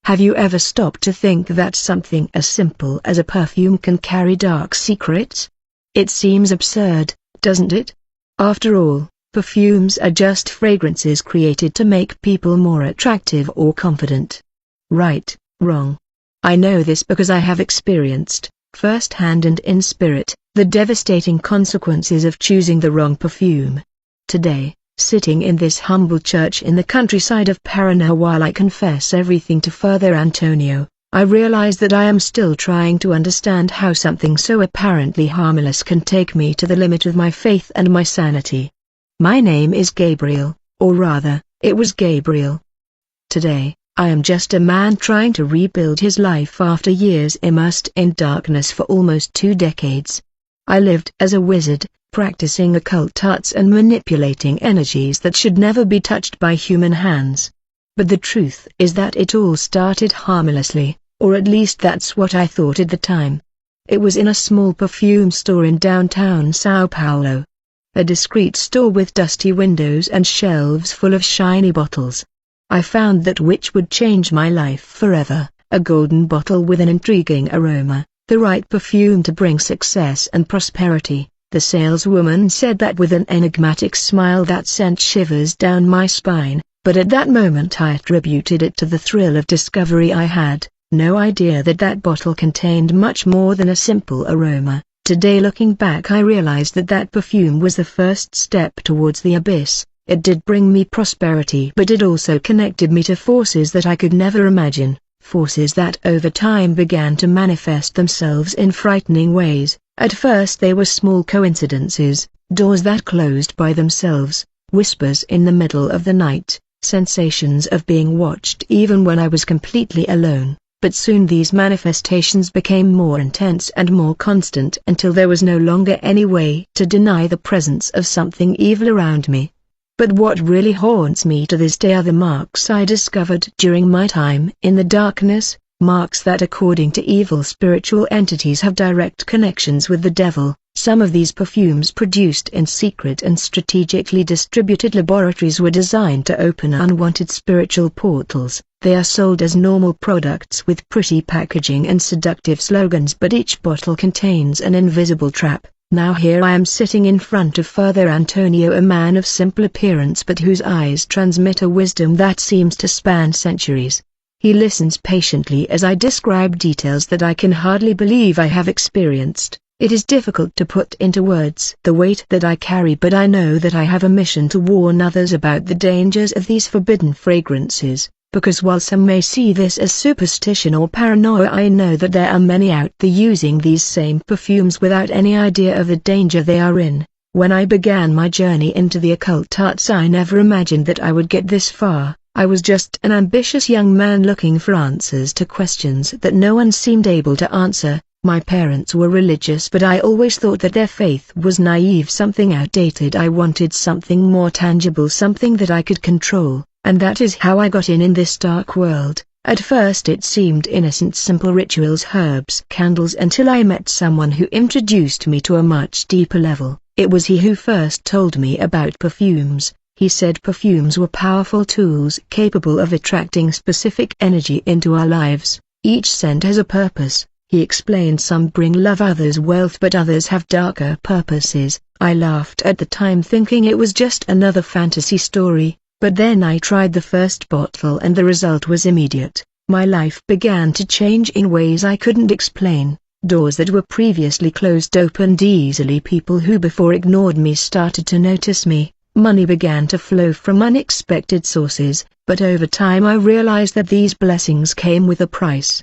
Have you ever stopped to think that something as simple as a perfume can carry dark secrets? It seems absurd, doesn't it? After all, perfumes are just fragrances created to make people more attractive or confident. Right, wrong. I know this because I have experienced, firsthand and in spirit, the devastating consequences of choosing the wrong perfume. Today, sitting in this humble church in the countryside of Paraná while I confess everything to Father Antonio, I realize that I am still trying to understand how something so apparently harmless can take me to the limit of my faith and my sanity. My name is Gabriel, or rather, it was Gabriel. Today, I am just a man trying to rebuild his life after years immersed in darkness for almost 2 decades. I lived as a wizard, practicing occult arts and manipulating energies that should never be touched by human hands. But the truth is that it all started harmlessly, or at least that's what I thought at the time. It was in a small perfume store in downtown Sao Paulo. A discreet store with dusty windows and shelves full of shiny bottles. I found that which would change my life forever, a golden bottle with an intriguing aroma, the right perfume to bring success and prosperity. The saleswoman said that with an enigmatic smile that sent shivers down my spine, but at that moment I attributed it to the thrill of discovery. I had no idea that that bottle contained much more than a simple aroma. Today, looking back, I realized that that perfume was the first step towards the abyss. It did bring me prosperity, but it also connected me to forces that I could never imagine, forces that over time began to manifest themselves in frightening ways. At first they were small coincidences, doors that closed by themselves, whispers in the middle of the night, sensations of being watched even when I was completely alone. But soon these manifestations became more intense and more constant until there was no longer any way to deny the presence of something evil around me. But what really haunts me to this day are the marks I discovered during my time in the darkness, marks that according to evil spiritual entities have direct connections with the devil. Some of these perfumes produced in secret and strategically distributed laboratories were designed to open unwanted spiritual portals. They are sold as normal products with pretty packaging and seductive slogans, but each bottle contains an invisible trap. Now here I am sitting in front of Father Antonio, a man of simple appearance but whose eyes transmit a wisdom that seems to span centuries. He listens patiently as I describe details that I can hardly believe I have experienced. It is difficult to put into words the weight that I carry, but I know that I have a mission to warn others about the dangers of these forbidden fragrances, because while some may see this as superstition or paranoia, I know that there are many out there using these same perfumes without any idea of the danger they are in. When I began my journey into the occult arts, I never imagined that I would get this far. I was just an ambitious young man looking for answers to questions that no one seemed able to answer. My parents were religious, but I always thought that their faith was naive, something outdated. I wanted something more tangible, something that I could control, and that is how I got in this dark world. At first it seemed innocent, simple rituals, herbs, candles, until I met someone who introduced me to a much deeper level. It was he who first told me about perfumes. He said perfumes were powerful tools capable of attracting specific energy into our lives. Each scent has a purpose, he explained. Some bring love, others wealth, but others have darker purposes. I laughed at the time, thinking it was just another fantasy story, but then I tried the first bottle and the result was immediate. My life began to change in ways I couldn't explain. Doors that were previously closed opened easily. People who before ignored me started to notice me. Money began to flow from unexpected sources, but over time I realized that these blessings came with a price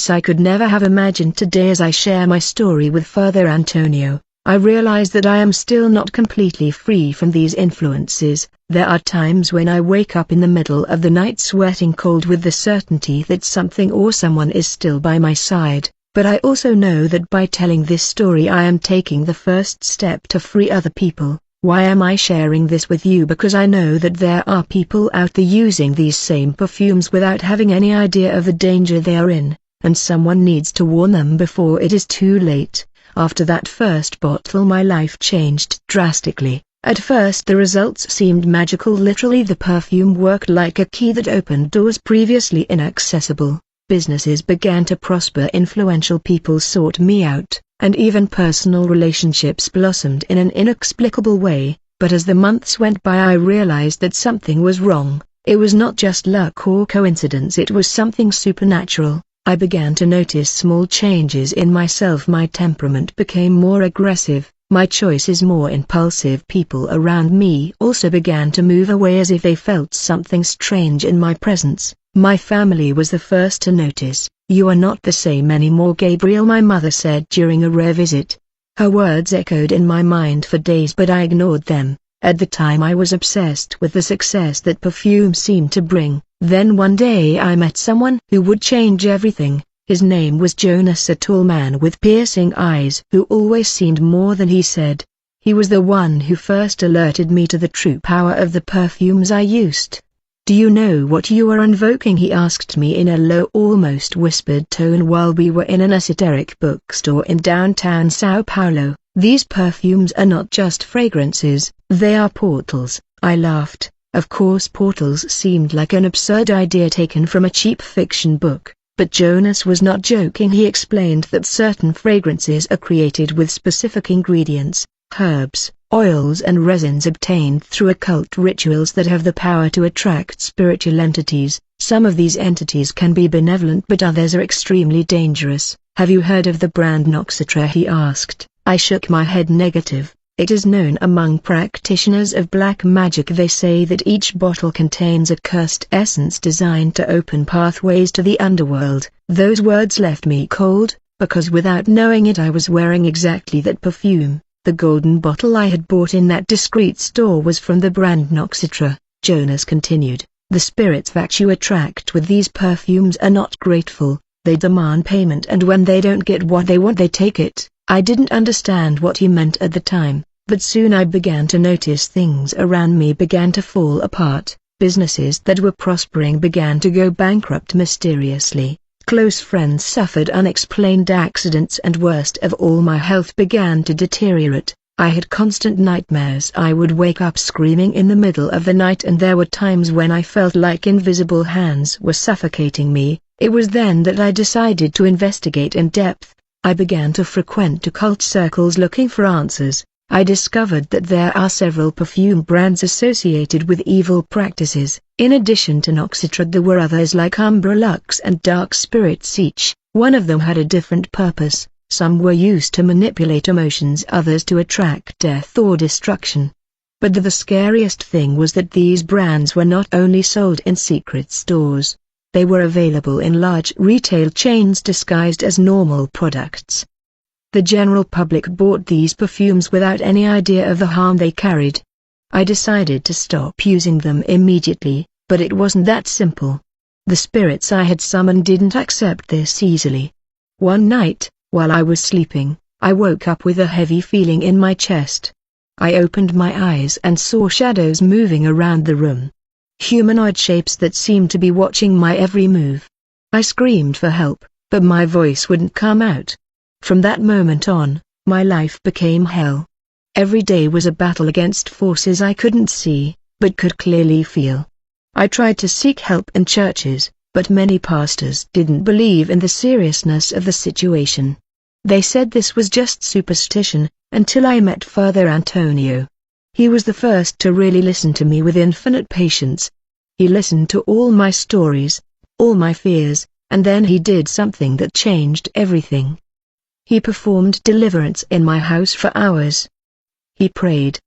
I could never have imagined. Today, as I share my story with Father Antonio, I realize that I am still not completely free from these influences. There are times when I wake up in the middle of the night sweating cold with the certainty that something or someone is still by my side, but I also know that by telling this story I am taking the first step to free other people. Why am I sharing this with you? Because I know that there are people out there using these same perfumes without having any idea of the danger they are in, and someone needs to warn them before it is too late. After that first bottle, my life changed drastically. At first the results seemed magical. Literally the perfume worked like a key that opened doors previously inaccessible. Businesses began to prosper, influential people sought me out, and even personal relationships blossomed in an inexplicable way. But as the months went by I realized that something was wrong. It was not just luck or coincidence, it was something supernatural. I began to notice small changes in myself. My temperament became more aggressive, my choices more impulsive. People around me also began to move away as if they felt something strange in my presence. My family was the first to notice. "You are not the same anymore, Gabriel," my mother said during a rare visit. Her words echoed in my mind for days, but I ignored them. At the time I was obsessed with the success that perfume seemed to bring. Then one day I met someone who would change everything. His name was Jonas, a tall man with piercing eyes who always seemed more than he said. He was the one who first alerted me to the true power of the perfumes I used. "Do you know what you are invoking?" he asked me in a low, almost whispered tone while we were in an esoteric bookstore in downtown Sao Paulo. "These perfumes are not just fragrances, they are portals." I laughed. Of course, portals seemed like an absurd idea taken from a cheap fiction book, but Jonas was not joking. He explained that certain fragrances are created with specific ingredients, herbs, oils and resins obtained through occult rituals that have the power to attract spiritual entities. Some of these entities can be benevolent, but others are extremely dangerous. "Have you heard of the brand Noxitra?" he asked. I shook my head negative. "It is known among practitioners of black magic. They say that each bottle contains a cursed essence designed to open pathways to the underworld." Those words left me cold, because without knowing it I was wearing exactly that perfume. The golden bottle I had bought in that discreet store was from the brand Noxitra. Jonas continued, "The spirits that you attract with these perfumes are not grateful. They demand payment, and when they don't get what they want they take it." I didn't understand what he meant at the time, but soon I began to notice things around me began to fall apart. Businesses that were prospering began to go bankrupt mysteriously. Close friends suffered unexplained accidents, and worst of all, my health began to deteriorate. I had constant nightmares. I would wake up screaming in the middle of the night, and there were times when I felt like invisible hands were suffocating me. It was then that I decided to investigate in depth. I began to frequent occult circles looking for answers. I discovered that there are several perfume brands associated with evil practices. In addition to Noxitra, there were others like Umbra Lux and Dark Spirits. Each one of them had a different purpose. Some were used to manipulate emotions, others to attract death or destruction. But the scariest thing was that these brands were not only sold in secret stores. They were available in large retail chains disguised as normal products. The general public bought these perfumes without any idea of the harm they carried. I decided to stop using them immediately, but it wasn't that simple. The spirits I had summoned didn't accept this easily. One night, while I was sleeping, I woke up with a heavy feeling in my chest. I opened my eyes and saw shadows moving around the room. Humanoid shapes that seemed to be watching my every move. I screamed for help, but my voice wouldn't come out. From that moment on, my life became hell. Every day was a battle against forces I couldn't see, but could clearly feel. I tried to seek help in churches, but many pastors didn't believe in the seriousness of the situation. They said this was just superstition, until I met Father Antonio. He was the first to really listen to me with infinite patience. He listened to all my stories, all my fears, and then he did something that changed everything. He performed deliverance in my house for hours. He prayed,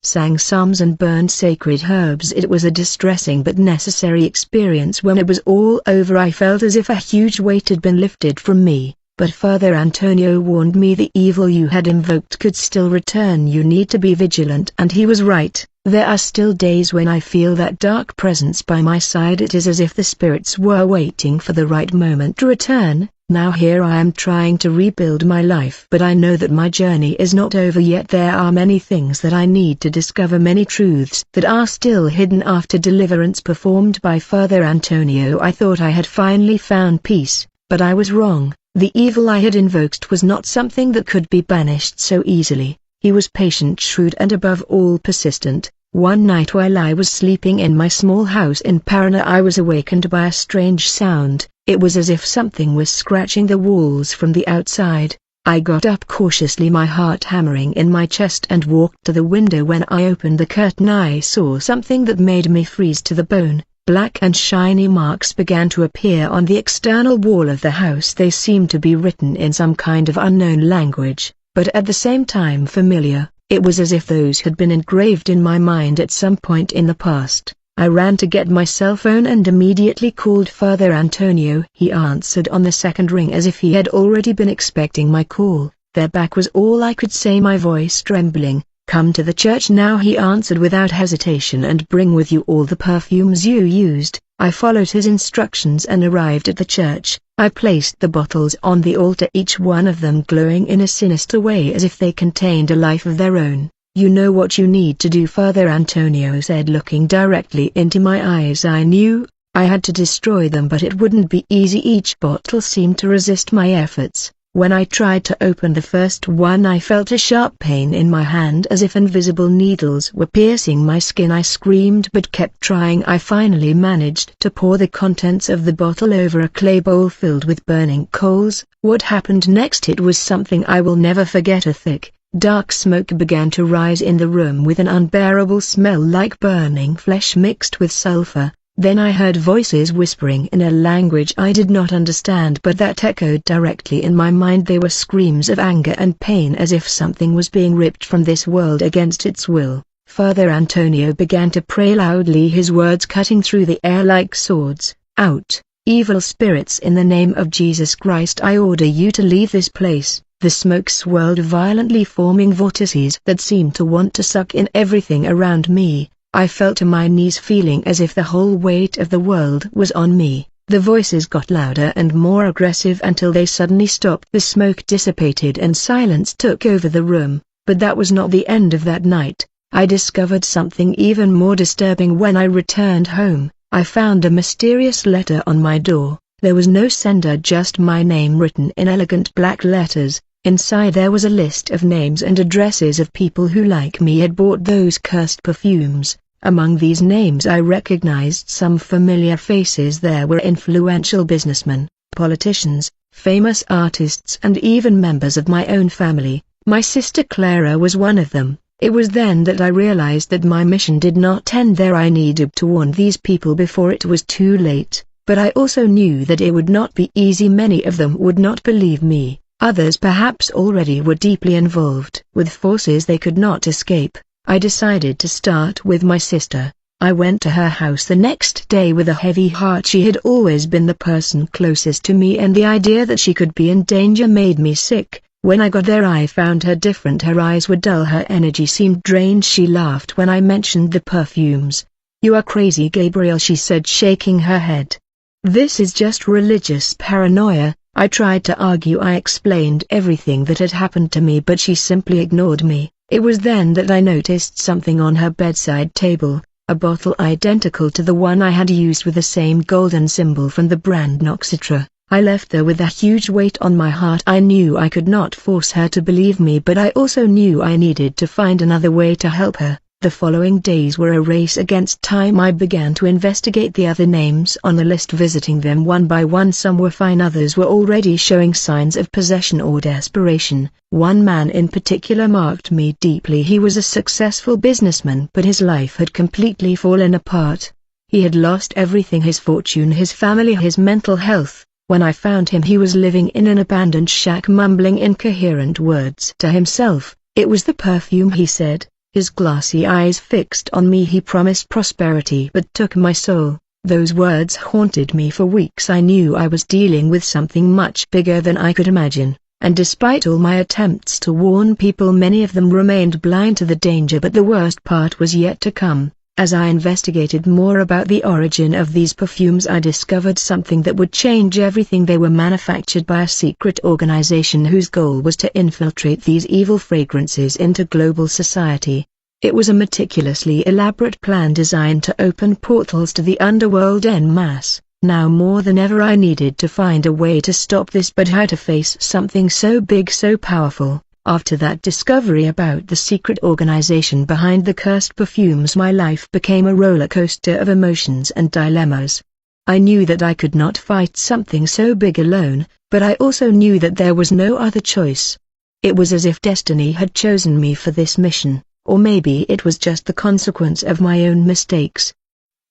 sang psalms and burned sacred herbs. It was a distressing but necessary experience. When it was all over, I felt as if a huge weight had been lifted from me. But Father Antonio warned me the evil you had invoked could still return. You need to be vigilant, and he was right. There are still days when I feel that dark presence by my side. It is as if the spirits were waiting for the right moment to return. Now here I am trying to rebuild my life, but I know that my journey is not over yet. There are many things that I need to discover, many truths that are still hidden. After deliverance performed by Father Antonio, I thought I had finally found peace, but I was wrong. The evil I had invoked was not something that could be banished so easily. He was patient, shrewd, and above all persistent. One night while I was sleeping in my small house in Parana, I was awakened by a strange sound. It was as if something was scratching the walls from the outside. I got up cautiously, my heart hammering in my chest, and walked to the window. When I opened the curtain, I saw something that made me freeze to the bone. Black and shiny marks began to appear on the external wall of the house. They seemed to be written in some kind of unknown language, but at the same time familiar. It was as if those had been engraved in my mind at some point in the past. I ran to get my cell phone and immediately called Father Antonio. He answered on the second ring as if he had already been expecting my call. "They're back," was all I could say, my voice trembling. "Come to the church now," he answered without hesitation, "and bring with you all the perfumes you used." I followed his instructions and arrived at the church. I placed the bottles on the altar, each one of them glowing in a sinister way as if they contained a life of their own. "You know what you need to do," Father Antonio said, looking directly into my eyes. I knew I had to destroy them, but it wouldn't be easy. Each bottle seemed to resist my efforts. When I tried to open the first one, I felt a sharp pain in my hand as if invisible needles were piercing my skin. I screamed but kept trying. I finally managed to pour the contents of the bottle over a clay bowl filled with burning coals. What happened next? It was something I will never forget. A thick, dark smoke began to rise in the room with an unbearable smell like burning flesh mixed with sulfur. Then I heard voices whispering in a language I did not understand, but that echoed directly in my mind. They were screams of anger and pain, as if something was being ripped from this world against its will. Father Antonio began to pray loudly, his words cutting through the air like swords. "Out, evil spirits, in the name of Jesus Christ, I order you to leave this place." The smoke swirled violently, forming vortices that seemed to want to suck in everything around me. I fell to my knees, feeling as if the whole weight of the world was on me. The voices got louder and more aggressive until they suddenly stopped. The smoke dissipated and silence took over the room. But that was not the end of that night. I discovered something even more disturbing when I returned home. I found a mysterious letter on my door. There was no sender, just my name written in elegant black letters. Inside there was a list of names and addresses of people who, like me, had bought those cursed perfumes. Among these names I recognized some familiar faces. There were influential businessmen, politicians, famous artists, and even members of my own family. My sister Clara was one of them. It was then that I realized that my mission did not end there. I needed to warn these people before it was too late. But I also knew that it would not be easy. Many of them would not believe me. Others perhaps already were deeply involved with forces they could not escape. I decided to start with my sister. I went to her house the next day with a heavy heart. She had always been the person closest to me, and the idea that she could be in danger made me sick. When I got there, I found her different. Her eyes were dull, her energy seemed drained. She laughed when I mentioned the perfumes. "You are crazy, Gabriel," she said, shaking her head. "This is just religious paranoia." I tried to argue. I explained everything that had happened to me, but she simply ignored me. It was then that I noticed something on her bedside table, a bottle identical to the one I had used with the same golden symbol from the brand Noxitra. I left there with a huge weight on my heart. I knew I could not force her to believe me, but I also knew I needed to find another way to help her. The following days were a race against time. I began to investigate the other names on the list, visiting them one by one. Some were fine, others were already showing signs of possession or desperation. One man in particular marked me deeply. He was a successful businessman, but his life had completely fallen apart. He had lost everything: his fortune, his family, his mental health. When I found him, he was living in an abandoned shack, mumbling incoherent words to himself. "It was the perfume," he said. His glassy eyes fixed on me. He promised prosperity but took my soul. Those words haunted me for weeks. I knew I was dealing with something much bigger than I could imagine, and despite all my attempts to warn people, many of them remained blind to the danger. But the worst part was yet to come. As I investigated more about the origin of these perfumes, I discovered something that would change everything. They were manufactured by a secret organization whose goal was to infiltrate these evil fragrances into global society. It was a meticulously elaborate plan designed to open portals to the underworld en masse. Now more than ever I needed to find a way to stop this. But how to face something so big, so powerful? After that discovery about the secret organization behind the cursed perfumes, my life became a roller coaster of emotions and dilemmas. I knew that I could not fight something so big alone, but I also knew that there was no other choice. It was as if destiny had chosen me for this mission, or maybe it was just the consequence of my own mistakes.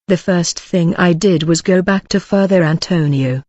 The first thing I did was go back to Father Antonio.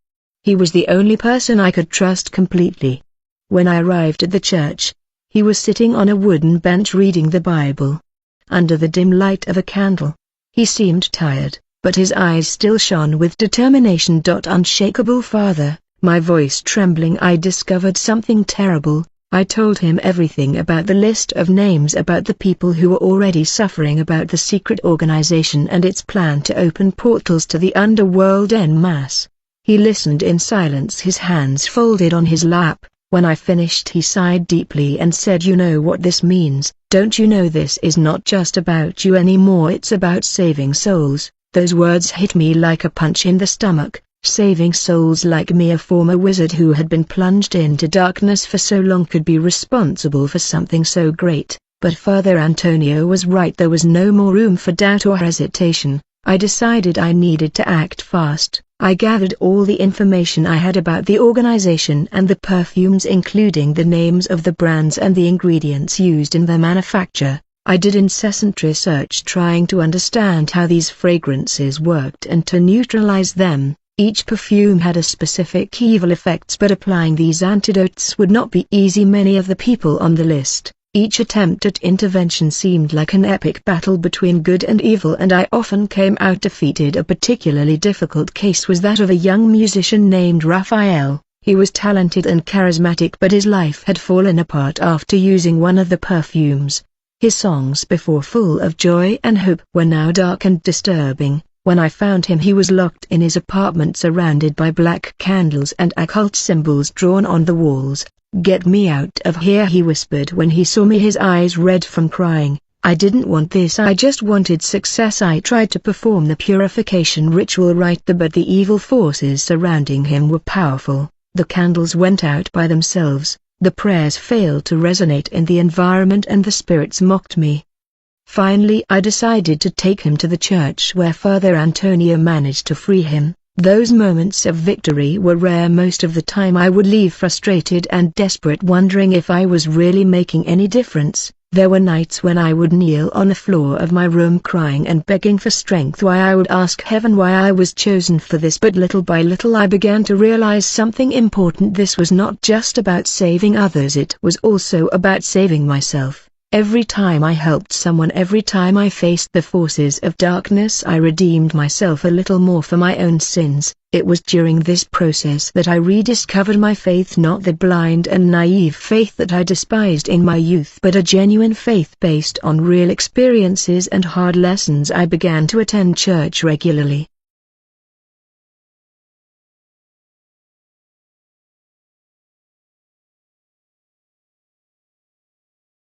He was the only person I could trust completely. When I arrived at the church, he was sitting on a wooden bench reading the Bible. Under the dim light of a candle, he seemed tired, but his eyes still shone with determination. Unshakable Father, my voice trembling, I discovered something terrible. I told him everything about the list of names, about the people who were already suffering, about the secret organization and its plan to open portals to the underworld en masse. He listened in silence, his hands folded on his lap. When I finished, he sighed deeply and said, "You know what this means, don't you know this is not just about you anymore, it's about saving souls." Those words hit me like a punch in the stomach. Saving souls like me, a former wizard who had been plunged into darkness for so long, could be responsible for something so great. But Father Antonio was right, there was no more room for doubt or hesitation. I decided I needed to act fast. I gathered all the information I had about the organization and the perfumes, including the names of the brands and the ingredients used in their manufacture. I did incessant research trying to understand how these fragrances worked and to neutralize them. Each perfume had a specific evil effects, but applying these antidotes would not be easy. Many of the people on the list, each attempt at intervention seemed like an epic battle between good and evil, and I often came out defeated. A particularly difficult case was that of a young musician named Raphael. He was talented and charismatic, but his life had fallen apart after using one of the perfumes. His songs, before full of joy and hope, were now dark and disturbing. When I found him, he was locked in his apartment surrounded by black candles and occult symbols drawn on the walls. "Get me out of here," he whispered when he saw me, his eyes red from crying. I didn't want this, I just wanted success. I tried to perform the purification ritual right there, but the evil forces surrounding him were powerful. The candles went out by themselves, the prayers failed to resonate in the environment, and the spirits mocked me. Finally I decided to take him to the church, where Father Antonio managed to free him. Those moments of victory were rare. Most of the time I would leave frustrated and desperate, wondering if I was really making any difference. There were nights when I would kneel on the floor of my room crying and begging for strength, why I would ask heaven why I was chosen for this. But little by little I began to realize something important. This was not just about saving others, it was also about saving myself. Every time I helped someone, every time I faced the forces of darkness, I redeemed myself a little more for my own sins. It was during this process that I rediscovered my faith, not the blind and naive faith that I despised in my youth, but a genuine faith based on real experiences and hard lessons. I began to attend church regularly,